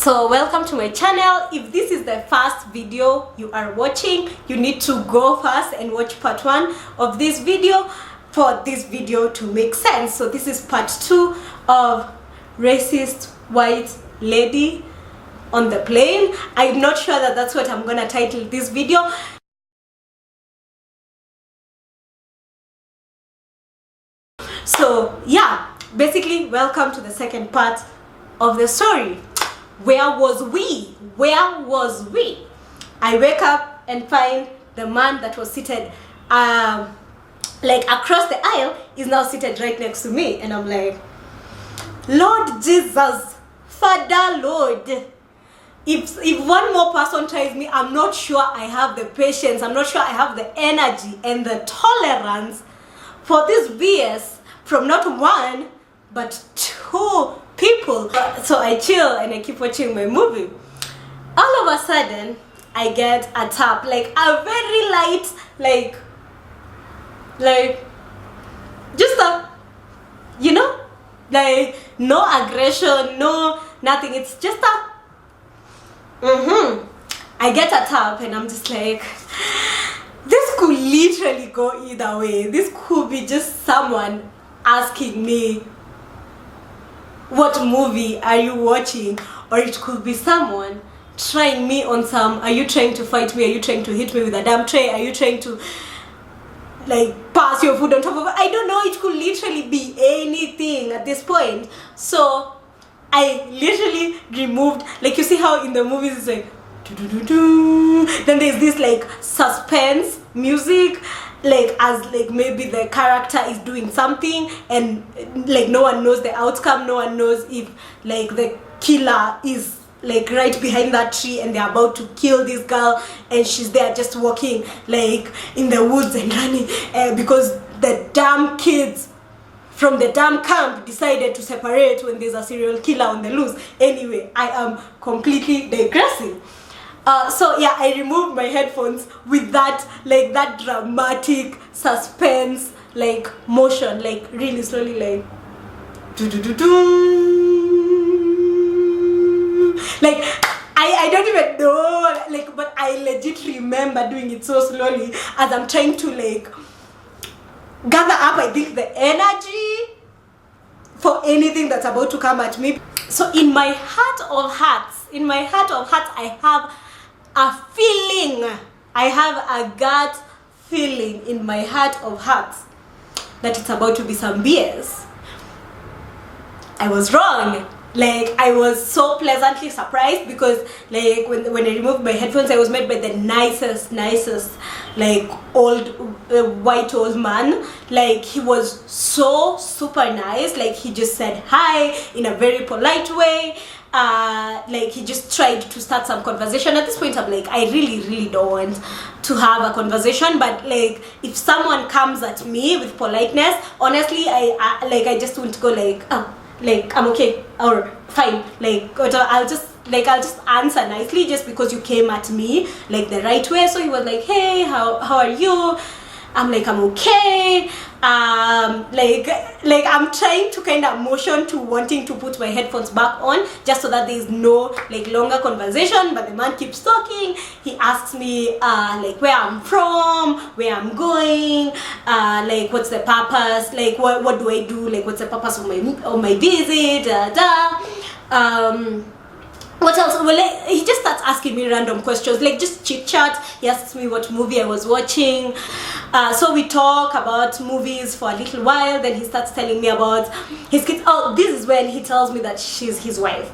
So welcome to my channel. If this is the first video you are watching, you need to go first and watch part 1 of this video for this video to make sense. So this is part 2 of racist white lady on the plane. I'm not sure that that's what I'm gonna title this video. So yeah, basically welcome to the second part of the story. Where was we? I wake up and find the man that was seated like across the aisle is now seated right next to me, and I'm like, Lord Jesus, Father Lord, if one more person tries me, I'm not sure I have the patience, I'm not sure I have the energy and the tolerance for this BS from not one but 2 people. So I chill and I keep watching my movie. All of a sudden I get a tap, like a very light, like just a, you know, like no aggression, no nothing, it's just a I get a tap and I'm just like, this could literally go either way. This could be just someone asking me, what movie are you watching? Or it could be someone trying me on some, are you trying to fight me? Are you trying to hit me with a damn tray? Are you trying to like pass your food on top of it? I don't know, it could literally be anything at this point. So I literally removed, like you see how in the movies it's like then there's this like suspense music, like as like maybe the character is doing something and like no one knows the outcome, no one knows if like the killer is like right behind that tree and they're about to kill this girl and she's there just walking like in the woods and running because the damn kids from the damn camp decided to separate when there's a serial killer on the loose. Anyway, I am completely digressing. So yeah, I removed my headphones with that, like that dramatic suspense, like motion, like really slowly, like like I don't even know, like, but I legit remember doing it so slowly as I'm trying to like gather up, I think, the energy for anything that's about to come at me. So in my heart of hearts, I have a feeling, I have a gut feeling in my heart of hearts that it's about to be some BS. I was wrong. Like, I was so pleasantly surprised because like when I removed my headphones, I was met by the nicest like old white old man. Like, he was so super nice. Like, he just said hi in a very polite way. Like, he just tried to start some conversation. At this point I'm like, I really don't want to have a conversation, but like if someone comes at me with politeness, honestly I just want to go like, oh, like I'm okay or fine, like I'll just answer nicely just because you came at me like the right way. So he was like, hey, how are you? I'm like, I'm okay. Like I'm trying to kind of motion to wanting to put my headphones back on just so that there's no like longer conversation, but the man keeps talking. He asks me like where I'm from, where I'm going, like what's the purpose, like what do I do, like what's the purpose of my visit, what else? Well, he just starts asking me random questions, like just chit chat. He asks me what movie I was watching. So we talk about movies for a little while. Then he starts telling me about his kids. Oh, this is when he tells me that she's his wife.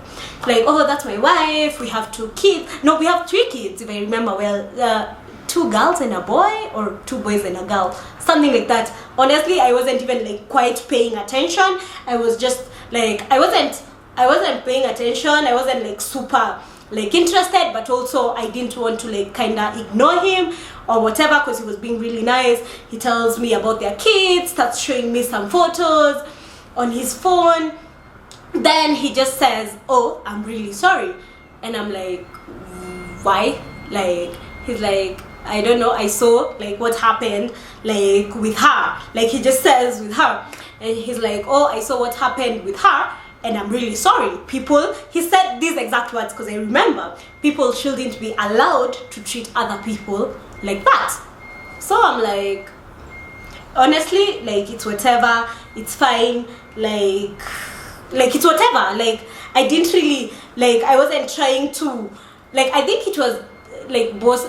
Like, oh, that's my wife. We have 2 kids. No, we have 3 kids, if I remember well. 2 girls and a boy, or 2 boys and a girl, something like that. Honestly, I wasn't even like quite paying attention. I was just like, I wasn't paying attention. I wasn't like super like interested, but also I didn't want to like kind of ignore him or whatever because he was being really nice. He tells me about their kids, starts showing me some photos on his phone. Then he just says, oh, I'm really sorry. And I'm like, why? Like, he's like, I don't know, I saw like what happened like with her. Like, he just says with her, and he's like, oh, I saw what happened with her, and I'm really sorry. People, he said these exact words because I remember, people shouldn't be allowed to treat other people like that. So I'm like, honestly, like, it's whatever, it's fine, like it's whatever. Like, I didn't really, like, I wasn't trying to, like, I think it was like both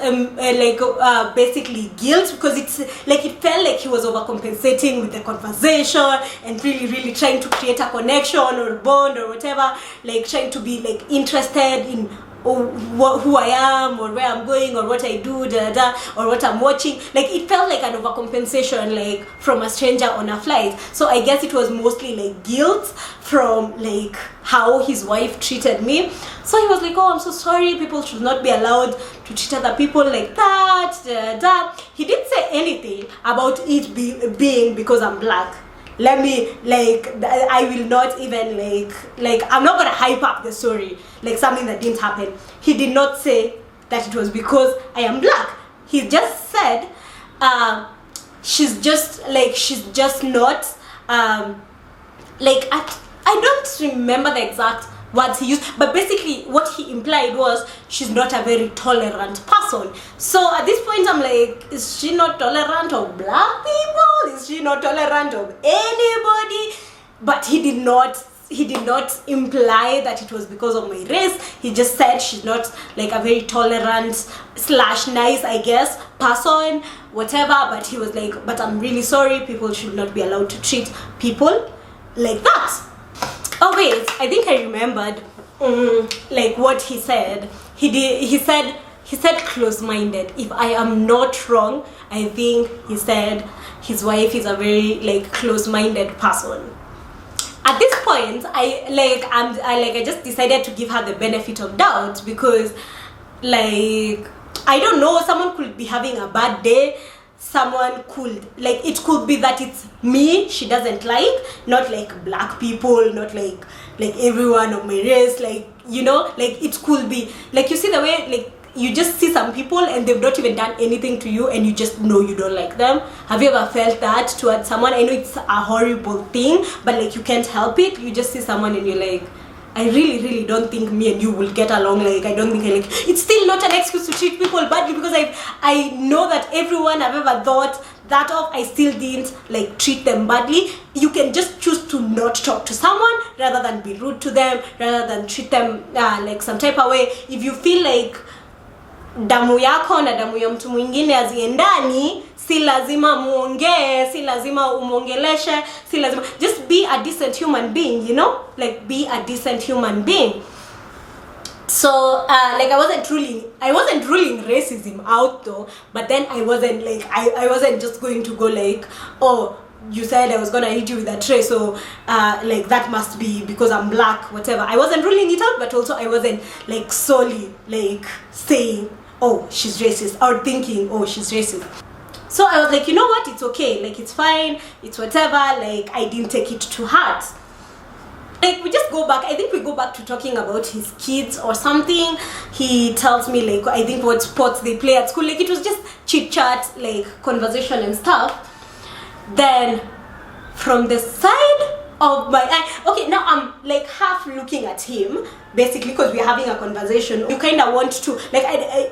basically guilt, because it's like it felt like he was overcompensating with the conversation and really trying to create a connection or bond or whatever, like trying to be like interested in who I am or where I'm going or what I do, or what I'm watching. Like, it felt like an overcompensation, like from a stranger on a flight. So I guess it was mostly like guilt from like how his wife treated me. So he was like, oh, I'm so sorry, people should not be allowed to treat other people like that. He didn't say anything about it being because I'm black. Let me, like, I will not even like I'm not gonna hype up the story like something that didn't happen. He did not say that it was because I am black. He just said she's just not like, I don't remember the exact words he used, but basically what he implied was she's not a very tolerant person. So at this point I'm like, is she not tolerant of black people? Is she not tolerant of anybody? But he did not imply that it was because of my race. He just said she's not like a very tolerant / nice, I guess, person, whatever. But he was like, but I'm really sorry, people should not be allowed to treat people like that. Oh wait, I think I remembered like what he said. He said close-minded. If I am not wrong, I think he said his wife is a very like close-minded person. At this point, I just decided to give her the benefit of doubt, because like, I don't know, someone could be having a bad day. Someone could, like, it could be that it's me she doesn't like, not like black people, not like everyone of my race, like, you know, like it could be like, you see the way like you just see some people and they've not even done anything to you and you just know you don't like them. Have you ever felt that towards someone? I know it's a horrible thing, but like you can't help it. You just see someone and you're like, I really don't think me and you will get along. Like, I don't think I like. It's still not an excuse to treat people badly, because I know that everyone I've ever thought that of, I still didn't like treat them badly. You can just choose to not talk to someone rather than be rude to them, rather than treat them like some type of way. If you feel like damu yako na damu ya mtu mwingine haziendani, si lazima muongee, si lazima umongeleshe, si lazima, just be a decent human being, you know, like be a decent human being. So like I wasn't ruling racism out though, but then I wasn't like, I wasn't just going to go like, oh, you said I was gonna hit you with a tray, so like that must be because I'm black, whatever. I wasn't ruling it out, but also I wasn't like solely like saying, oh, she's racist, or thinking, oh, she's racist. So I was like, you know what, it's okay, like it's fine, it's whatever, like I didn't take it to heart. Like, we just go back, I think we go back to talking about his kids or something. He tells me like, I think what sports they play at school, like it was just chit chat, like conversation and stuff. Then from the side of my eye, okay, now I'm like half looking at him, basically, because we're having a conversation. You kind of want to, like,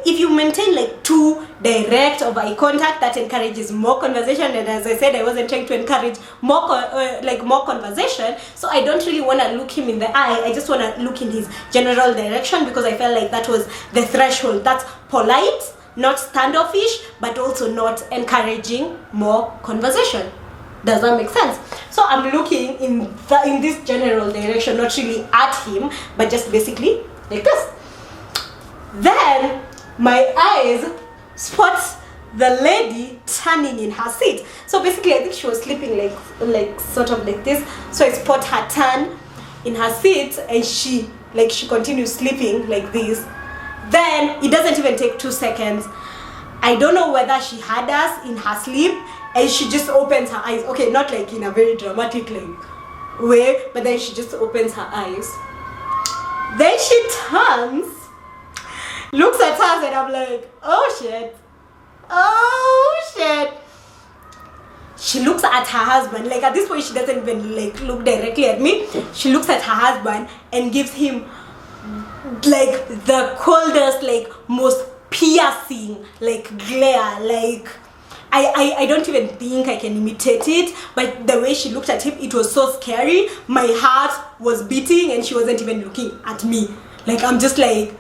if you maintain like too direct of eye contact, that encourages more conversation. And as I said, I wasn't trying to encourage more more conversation, so I don't really want to look him in the eye. I just want to look in his general direction, because I felt like that was the threshold. That's polite, not standoffish, but also not encouraging more conversation. Does that make sense? So I'm looking in this general direction, not really at him, but just basically like this. Then my eyes spot the lady turning in her seat. So basically I think she was sleeping like sort of like this. So I spot her turn in her seat, and she continues sleeping like this. Then it doesn't even take 2 seconds. I don't know whether she had us in her sleep, and she just opens her eyes. Okay, not like in a very dramatic like way, but then she just opens her eyes. Then she turns, looks at us, and I'm like, oh shit. she looks at her husband. Like at this point, she doesn't even like look directly at me. She looks at her husband and gives him like the coldest, like most piercing, like glare. Like I don't even think I can imitate it, but the way she looked at him, it was so scary. My heart was beating and she wasn't even looking at me. Like I'm just like,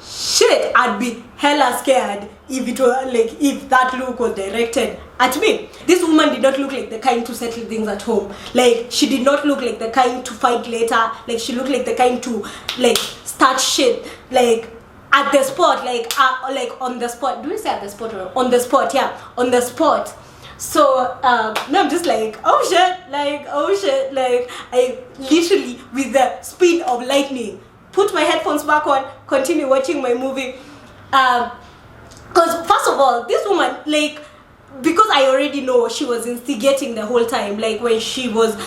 shit, I'd be hella scared if it were like, if that look was directed at me. This woman did not look like the kind to settle things at home. Like she did not look like the kind to fight later. Like she looked like the kind to like start shit like at the spot, like on the spot. Do we say at the spot or on the spot? Yeah, on the spot. So no, I'm just like, oh shit, like I literally with the speed of lightning put my headphones back on, continue watching my movie. Because first of all, this woman, like, because I already know she was instigating the whole time, like when she was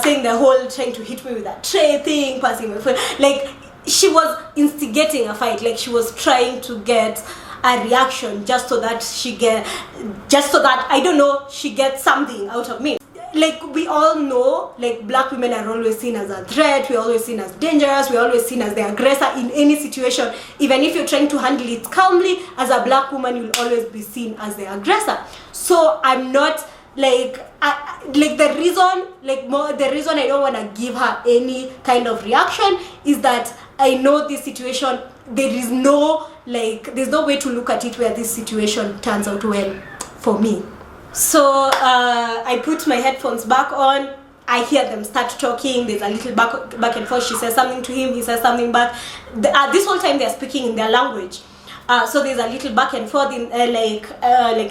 saying the whole trying to hit me with that tray thing, passing my phone, like she was instigating a fight, like she was trying to get a reaction just so that she I don't know, she gets something out of me. Like we all know, like black women are always seen as a threat, we're always seen as dangerous, we're always seen as the aggressor in any situation. Even if you're trying to handle it calmly, as a black woman you'll always be seen as the aggressor. So I'm not like the reason I don't want to give her any kind of reaction is that I know this situation, there's no way to look at it where this situation turns out well for me. So I put my headphones back on. I hear them start talking. There's a little back and forth. She says something to him, he says something back. This whole time they're speaking in their language. So there's a little back and forth in like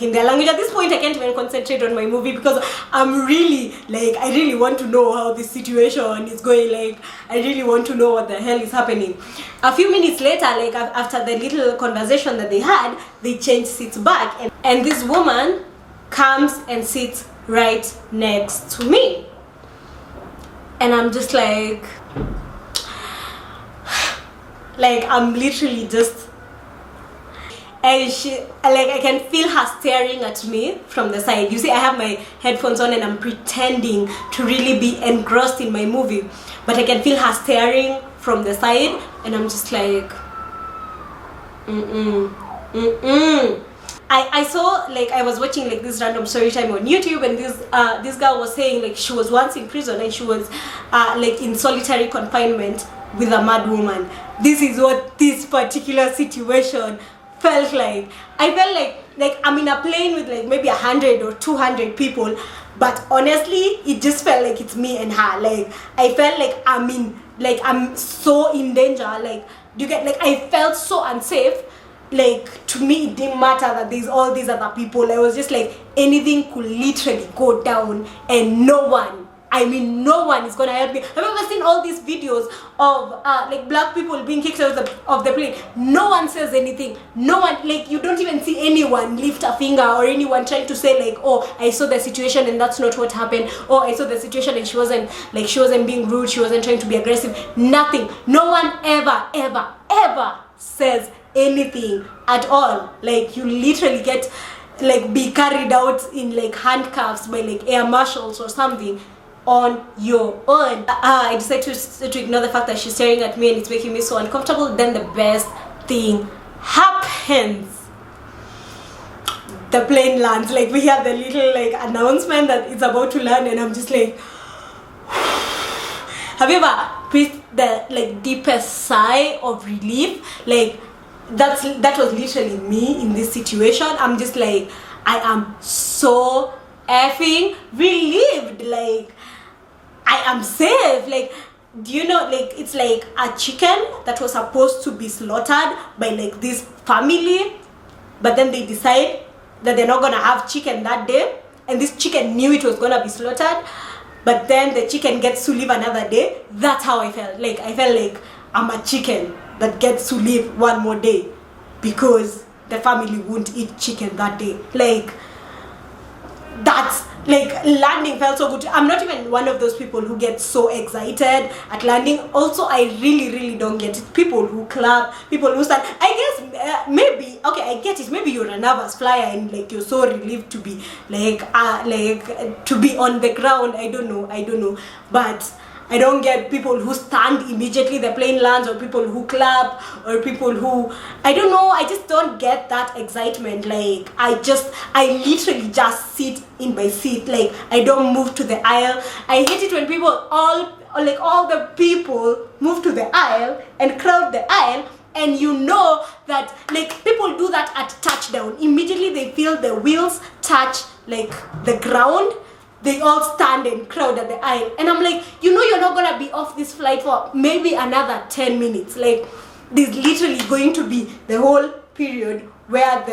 in their language. At this point I can't even concentrate on my movie because I'm really I really want to know how this situation is going. Like I really want to know what the hell is happening. A few minutes later, like after the little conversation that they had, they changed seats back, and this woman comes and sits right next to me, and I'm just like I'm literally just, and she, I can feel her staring at me from the side. You see, I have my headphones on and I'm pretending to really be engrossed in my movie, but I can feel her staring from the side, and I'm just like I saw, I was watching this random story time on YouTube, and this girl was saying she was once in prison and she was in solitary confinement with a mad woman. This is what this particular situation felt like. I felt like I'm in a plane with maybe 100 or 200 people, but honestly it just felt like it's me and her. I felt like I'm so in danger. You get I felt so unsafe. To me it didn't matter that there's all these other people. I was just anything could literally go down and no one is gonna help me. I've ever seen all these videos of black people being kicked out of the plane. No one says anything. No one, you don't even see anyone lift a finger or anyone trying to say oh, I saw the situation and that's not what happened. Oh, I saw the situation and she wasn't being rude, she wasn't trying to be aggressive. Nothing. No one ever says anything at all. You literally get be carried out in handcuffs by air marshals or something on your own. I decided to ignore the fact that she's staring at me and it's making me so uncomfortable. Then the best thing happens. The plane lands. We hear the little announcement that it's about to land, and I'm just have you ever breathed the deepest sigh of relief? That was literally me in this situation. I'm just I am so effing relieved. I am safe. Do you know, it's a chicken that was supposed to be slaughtered by this family, but then they decide that they're not gonna have chicken that day, and this chicken knew it was gonna be slaughtered, but then the chicken gets to live another day. That's how I felt. I felt I'm a chicken that gets to live one more day because the family won't eat chicken that day. like landing felt so good. I'm not even one of those people who get so excited at landing. Also, I really don't get it. People who clap, people who stand. I guess maybe, okay, I get it. Maybe you're a nervous flyer and like you're so relieved to be like to be on the ground. I don't know, but I don't get people who stand immediately the plane lands, or people who clap, or people who, I don't know, I just don't get that excitement. Like, I literally just sit in my seat. Like, I don't move to the aisle. I hate it when people, all the people move to the aisle and crowd the aisle, and you know that, like, people do that at touchdown. Immediately they feel the wheels touch, like, the ground, they all stand and crowd at the aisle. And I'm like, you know, you're not gonna be off this flight for maybe another 10 minutes. Like, there's literally going to be the whole period where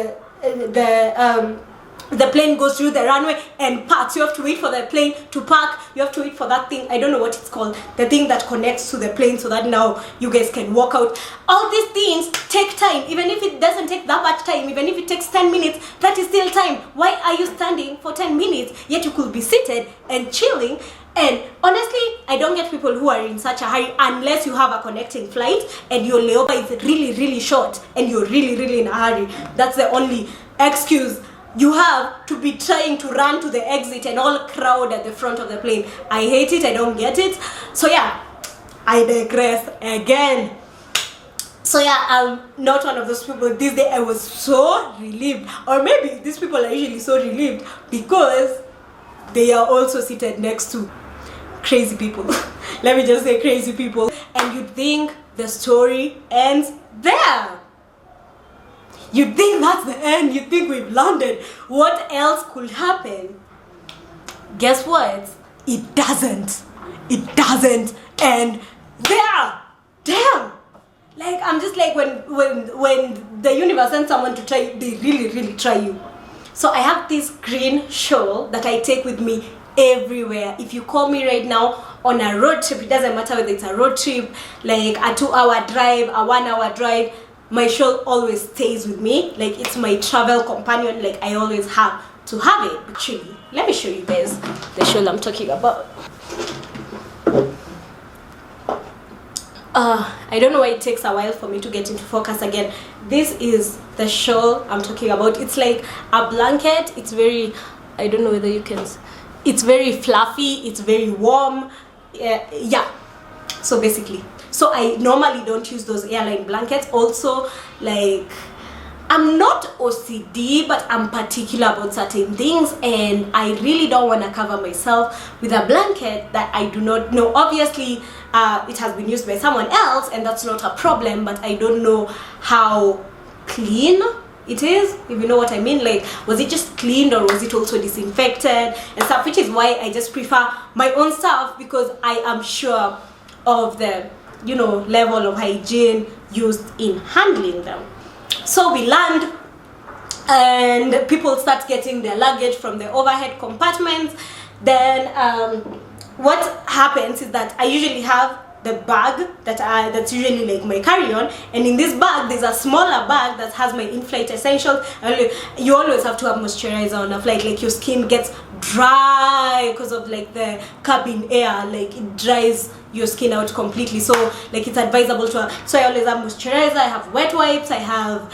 the plane goes through the runway and parks. You have to wait for the plane to park. You have to wait for that thing, I don't know what it's called, the thing that connects to the plane, so that now you guys can walk out. All these things take time. Even if it doesn't take that much time, even if it takes 10 minutes, that is still time. Why are you standing for 10 minutes yet you could be seated and chilling? And honestly, I don't get people who are in such a hurry, unless you have a connecting flight and your layover is really short and you're really in a hurry. That's the only excuse you have, to be trying to run to the exit and all crowd at the front of the plane. I hate it. I don't get it. So yeah, I digress again. So yeah, I'm not one of those people. This day I was so relieved, or maybe these people are usually so relieved because they are also seated next to crazy people. Let me just say crazy people. And you think the story ends there. You think that's the end. You think we've landed. What else could happen? Guess what? It doesn't. It doesn't end there. Damn. Like, I'm just like, when the universe sends someone to try you, they really try you. So I have this green shawl that I take with me everywhere. If you call me right now on a road trip, it doesn't matter whether it's a road trip, like a 2-hour drive, a 1-hour drive, my shawl always stays with me. Like, it's my travel companion. Like, I always have to have it. Actually, let me show you guys the shawl I'm talking about. I don't know why it takes a while for me to get into focus again. This is the shawl I'm talking about. It's like a blanket. It's very, I don't know whether you can, it's very fluffy, it's very warm. Yeah, so basically, so I normally don't use those airline blankets. Also, like, I'm not OCD, but I'm particular about certain things, and I really don't want to cover myself with a blanket that I do not know. Obviously, it has been used by someone else, and that's not a problem, but I don't know how clean it is, if you know what I mean. Like, was it just cleaned, or was it also disinfected and stuff, which is why I just prefer my own stuff, because I am sure of the, you know, level of hygiene used in handling them. So we land, and people start getting their luggage from the overhead compartments. Then what happens is that I usually have the bag that's usually like my carry-on, and in this bag there's a smaller bag that has my in-flight essentials. You always have to have moisturizer on a flight. Like, your skin gets dry because of like the cabin air, like it dries your skin out completely. So like, it's advisable to have, so I always have moisturizer, I have wet wipes, I have,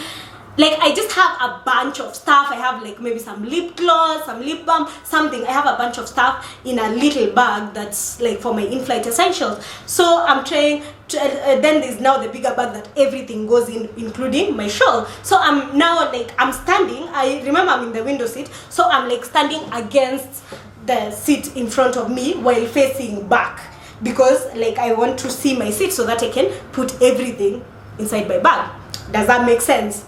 like, I just have a bunch of stuff. I have like maybe some lip gloss, some lip balm, something. I have a bunch of stuff in a little bag that's like for my in-flight essentials. So I'm trying to, then there's now the bigger bag that everything goes in, including my shawl. So I'm now like, I'm standing, I remember I'm in the window seat, so I'm like standing against the seat in front of me while facing back, because like I want to see my seat so that I can put everything inside my bag. Does that make sense?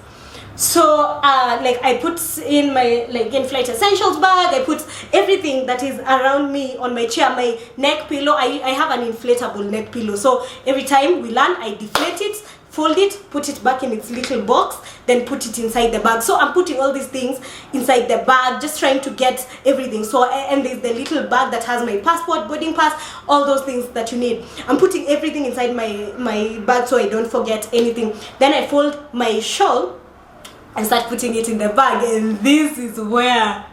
So like, I put in my like in-flight essentials bag, I put everything that is around me on my chair, my neck pillow. I have an inflatable neck pillow, so every time we land, I deflate it, fold it, put it back in its little box, then put it inside the bag. So I'm putting all these things inside the bag, just trying to get everything. So, and there's the little bag that has my passport, boarding pass, all those things that you need. I'm putting everything inside my bag so I don't forget anything. Then I fold my shawl and start putting it in the bag, and this is where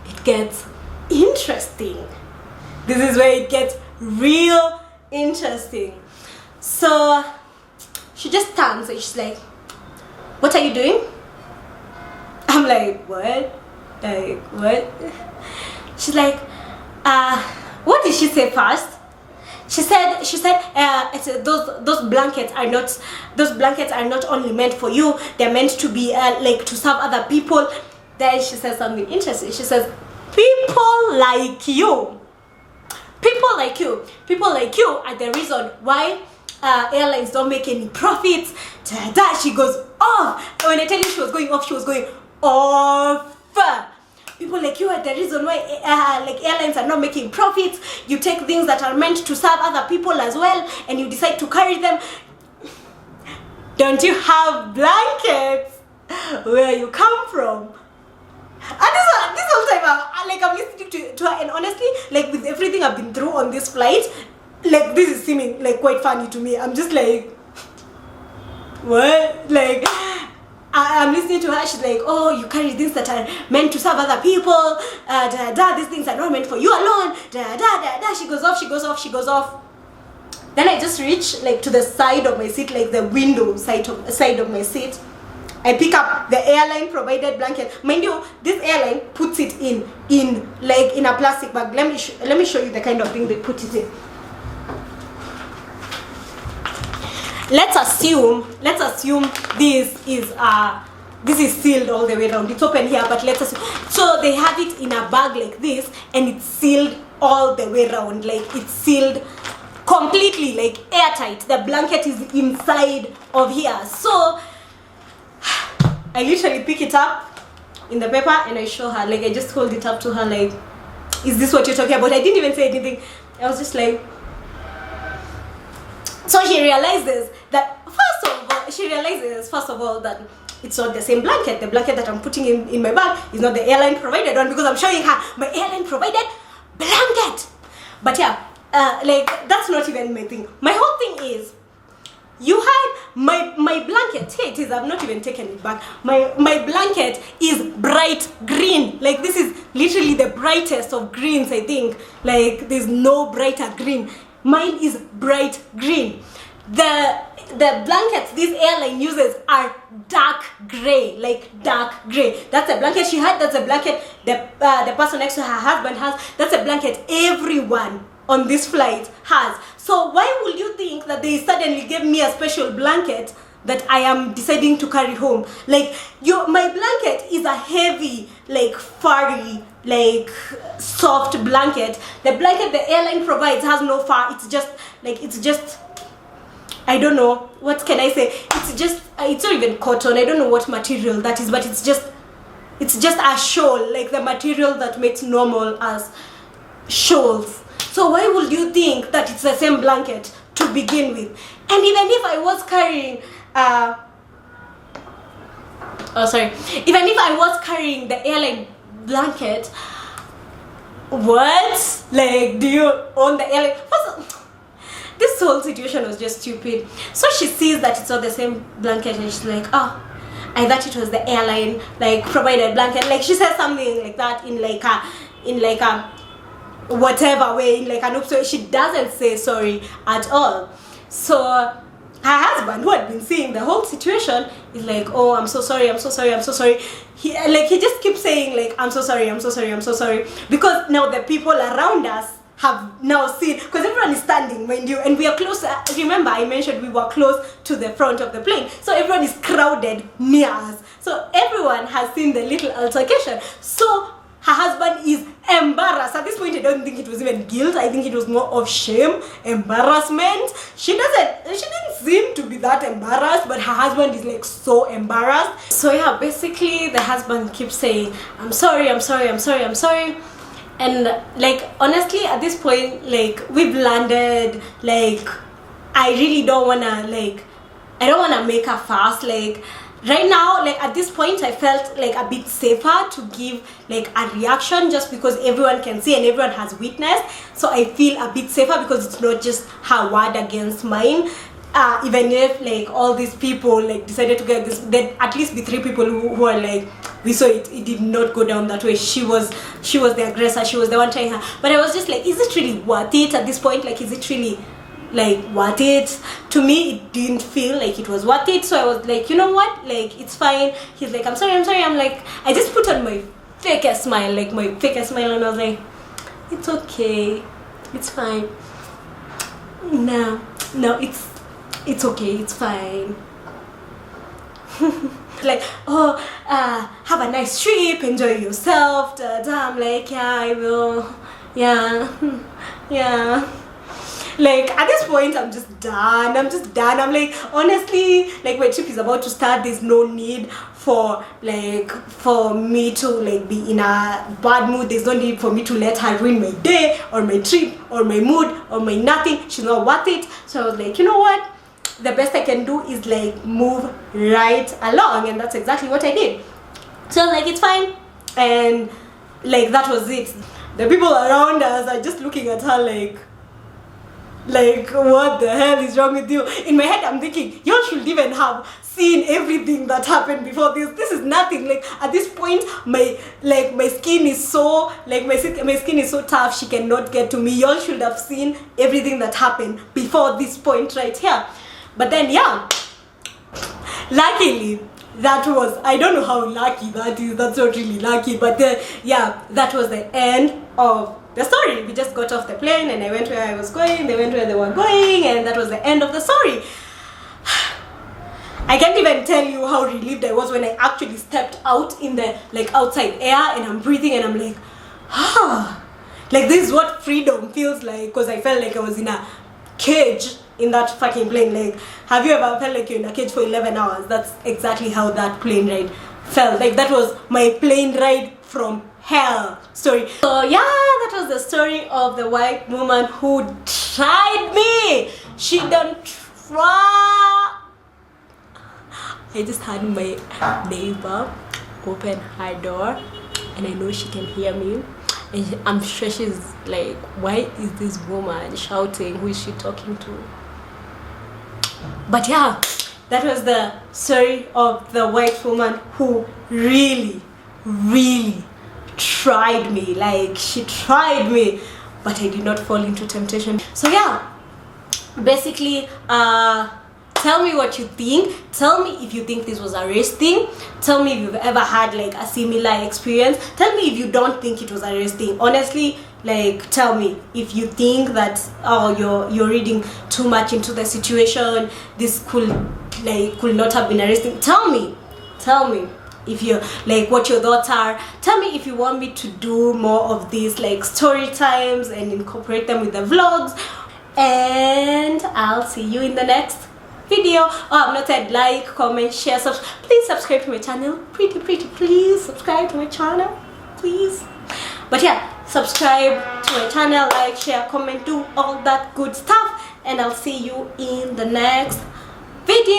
it gets interesting. This is where it gets real interesting. So she just stands and she's like, what are you doing? I'm like, what? Like, what? She's like, what did she say first? She said, those blankets are not only meant for you, they're meant to be like to serve other people. Then she says something interesting. She says, people like you are the reason why airlines don't make any profits. She goes off. When I tell you she was going off, she was going off. People like you are the reason why like airlines are not making profits. You take things that are meant to serve other people as well, and you decide to carry them. Don't you have blankets where you come from? And this whole time I'm listening to her, and honestly, like with everything I've been through on this flight, like this is seeming like quite funny to me. I'm just like, what? Like I'm listening to her. She's like, oh, you carry things that are meant to serve other people. These things are not meant for you alone. She goes off. Then I just reach like to the side of my seat, like the window side of my seat. I pick up the airline provided blanket. Mind you, this airline puts it in a plastic bag. Let me show you the kind of thing they put it in. Let's assume this is sealed all the way around. It's open here, but let's assume. So they have it in a bag like this, and it's sealed all the way around. Like it's sealed completely, like airtight. The blanket is inside of here. So I literally pick it up in the paper and I show her. Like I just hold it up to her, like, is this what you're talking about? I didn't even say anything. I was just like. So she realizes that first of all that it's not the same blanket. The blanket that I'm putting in my bag is not the airline provided one, because I'm showing her my airline provided blanket. But yeah, like that's not even my thing. My whole thing is, you had my blanket. Here it is. I've not even taken it back. My blanket is bright green. Like this is literally the brightest of greens, I think. Like there's no brighter green. Mine is bright green. The blankets this airline uses are dark gray, like dark gray. That's a blanket she had. That's a blanket the person next to her husband has. That's a blanket everyone on this flight has. So why would you think that they suddenly gave me a special blanket that I am deciding to carry home? Like my blanket is a heavy, like furry, like soft blanket. The blanket the airline provides has no fur. It's just I don't know, what can I say? It's not even cotton. I don't know what material that is, but it's just a shawl, like the material that makes normal as shawls. So why would you think that it's the same blanket to begin with? And even if I was carrying even if I was carrying the airline blanket, what? Like, do you own the airline? This whole situation was just stupid. So she sees that it's not the same blanket and she's like, oh, I thought it was the airline like provided blanket. Like she says something like that in like a whatever way, in like an so she doesn't say sorry at all. So her husband, who had been seeing the whole situation, is like, oh, I'm so sorry. He just keeps saying like, I'm so sorry, because now the people around us have now seen, because everyone is standing, mind you, and we are close. Remember I mentioned we were close to the front of the plane, so everyone is crowded near us. So everyone has seen the little altercation. So her husband is embarrassed. At this point, I don't think it was even guilt. I think it was more of shame, embarrassment. She didn't seem to be that embarrassed, but her husband is like so embarrassed. So yeah, basically the husband keeps saying, I'm sorry. And like honestly, at this point, like we've landed. Like I really don't wanna make a fuss. Like right now, like at this point, I felt like a bit safer to give like a reaction, just because everyone can see and everyone has witnessed. So I feel a bit safer because it's not just her word against mine. even if like all these people like decided to get this, then at least the 3 people who are like, we saw it did not go down that way. She was the aggressor, she was the one trying her. But I was just like, is it really worth it at this point? Like, is it really like worth it? To me, it didn't feel like it was worth it. So I was like, you know what, like, it's fine. He's like, I'm sorry. I'm like, I just put on my fakest smile, like my fakest smile, and I was like, it's okay, it's fine. No, it's okay, it's fine. Like, oh, have a nice trip, enjoy yourself. I'm like, yeah, I will. Yeah. Like, at this point, I'm just done. I'm like, honestly, like, my trip is about to start. There's no need for me to like be in a bad mood. There's no need for me to let her ruin my day or my trip or my mood or my nothing. She's not worth it. So I was like, you know what, the best I can do is like move right along, and that's exactly what I did. So like, it's fine, and like that was it. The people around us are just looking at her like what the hell is wrong with you? In my head I'm thinking, y'all should even have seen everything that happened before this. This is nothing. Like, at this point, my skin is so my skin is so tough, she cannot get to me. Y'all should have seen everything that happened before this point right here. But then yeah, luckily, that was, I don't know how lucky that is, that's not really lucky, but yeah, that was the end of the story. We just got off the plane and I went where I was going, they went where they were going, and that was the end of the story. I can't even tell you how relieved I was when I actually stepped out in the like outside air, and I'm breathing and I'm like, like, this is what freedom feels like, because I felt like I was in a cage in that fucking plane. Like, have you ever felt like you're in a cage for 11 hours? That's exactly how that plane ride felt. Like, that was my plane ride from hell story. So yeah, that was the story of the white woman who tried me. She done try. I just had my neighbor open her door, and I know she can hear me, and I'm sure she's like, why is this woman shouting? Who is she talking to? But yeah, that was the story of the white woman who really tried me. Like, she tried me, but I did not fall into temptation. So yeah, basically, tell me what you think. Tell me if you think this was a race thing. Tell me if you've ever had like a similar experience. Tell me if you don't think it was a race thing. Honestly, like, tell me if you think that, oh, you're reading too much into the situation, this could not have been a race thing. Tell me if you're like, what your thoughts are. Tell me if you want me to do more of these like story times and incorporate them with the vlogs, and I'll see you in the next video. Oh, I've not said like, comment, share, please subscribe to my channel. Pretty please subscribe to my channel, please. But yeah, subscribe to my channel, like, share, comment, do all that good stuff, and I'll see you in the next video.